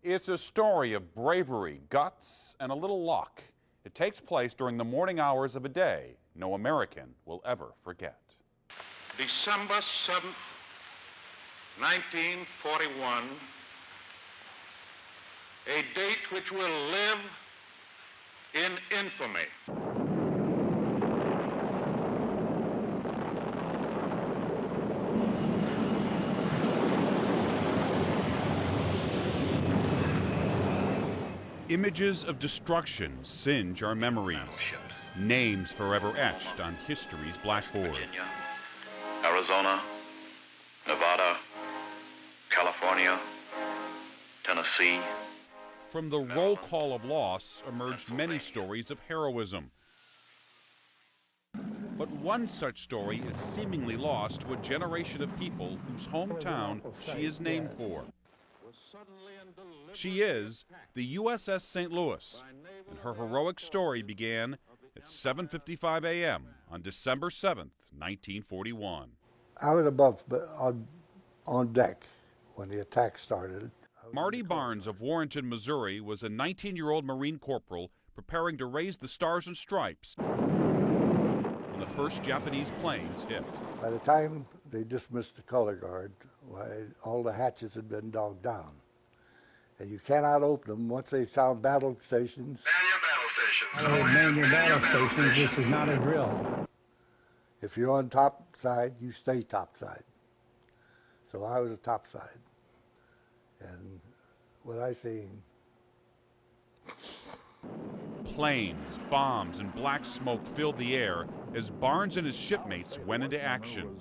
It's a story of bravery, guts, and a little luck. It takes place during the morning hours of a day no American will ever forget. December 7th, 1941, a date which will live in infamy. Images of destruction singe our memories. Names forever etched on history's blackboard. Virginia, Arizona, Nevada, California, Tennessee. From the roll call of loss emerged many stories of heroism. But one such story is seemingly lost to a generation of people whose hometown she is named for. She is the USS St. Louis, and her heroic story began at 7:55 a.m. on December 7th, 1941. I was above on deck when the attack started. Marty Barnes of Warrenton, Missouri, was a 19-year-old Marine corporal preparing to raise the Stars and Stripes when the first Japanese planes hit. By the time they dismissed the color guard, all the hatches had been dogged down. And you cannot open them once they sound battle stations. Man your battle stations. This is not a drill. If you're on top side, you stay top side. So I was a top side. And what I seen... Planes, bombs, and black smoke filled the air as Barnes and his shipmates went into action.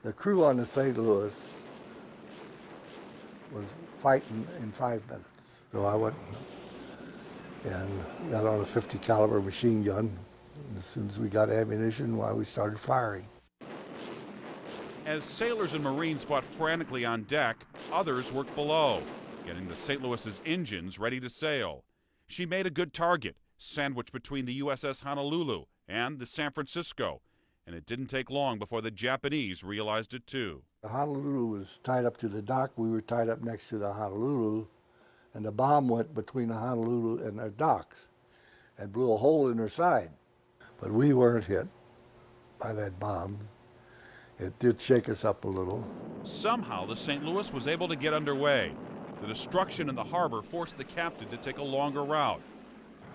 The crew on the St. Louis was fighting in 5 minutes. So I went and got on a 50 caliber machine gun. And as soon as we got ammunition, we started firing. As sailors and Marines fought frantically on deck, others worked below, getting the St. Louis's engines ready to sail. She made a good target, sandwiched between the USS Honolulu and the San Francisco, and it didn't take long before the Japanese realized it too. The Honolulu was tied up to the dock. We were tied up next to the Honolulu, and the bomb went between the Honolulu and their docks and blew a hole in her side. But we weren't hit by that bomb. It did shake us up a little. Somehow the St. Louis was able to get underway. The destruction in the harbor forced the captain to take a longer route.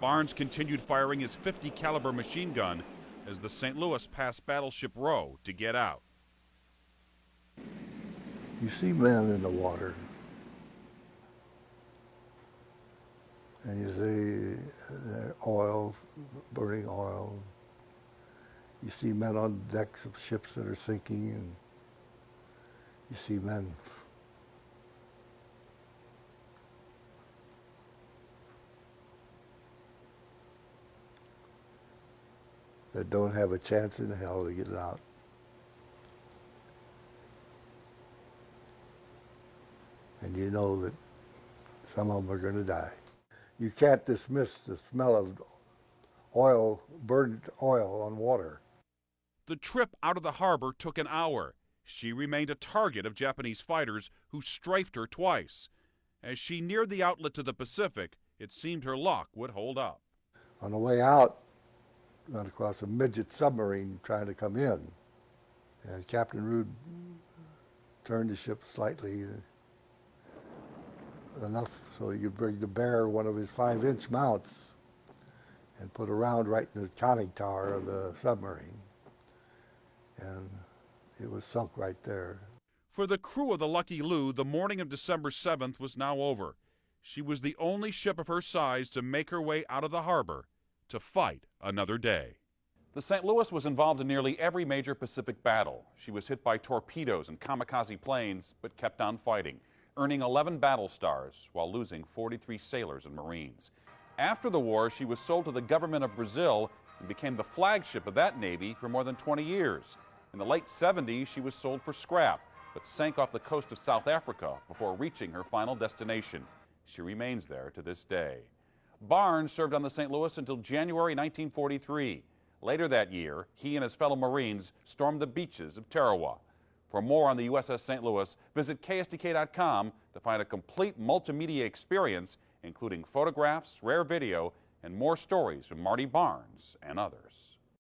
Barnes continued firing his 50 caliber machine gun as the St. Louis passed Battleship Row to get out. You see men in the water, and you see oil, burning oil. You see men on decks of ships that are sinking, and you see men that don't have a chance in hell to get out. And you know that some of them are going to die. You can't dismiss the smell of oil, burned oil on water. The trip out of the harbor took an hour. She remained a target of Japanese fighters who strafed her twice. As she neared the outlet to the Pacific, it seemed her luck would hold up. On the way out, ran across a midget submarine trying to come in. And Captain Rood turned the ship slightly, enough so he could bring to bear one of his 5-inch mounts and put a round right in the conning tower of the submarine. And it was sunk right there. For the crew of the Lucky Lou, the morning of December 7th was now over. She was the only ship of her size to make her way out of the harbor to fight another day. The St. Louis was involved in nearly every major Pacific battle. She was hit by torpedoes and kamikaze planes, but kept on fighting, earning 11 battle stars while losing 43 sailors and Marines. After the war, she was sold to the government of Brazil and became the flagship of that Navy for more than 20 years. In the late 70s, she was sold for scrap, but sank off the coast of South Africa before reaching her final destination. She remains there to this day. Barnes served on the St. Louis until January 1943. Later that year, he and his fellow Marines stormed the beaches of Tarawa. For more on the USS St. Louis, visit KSDK.com to find a complete multimedia experience, including photographs, rare video, and more stories from Marty Barnes and others.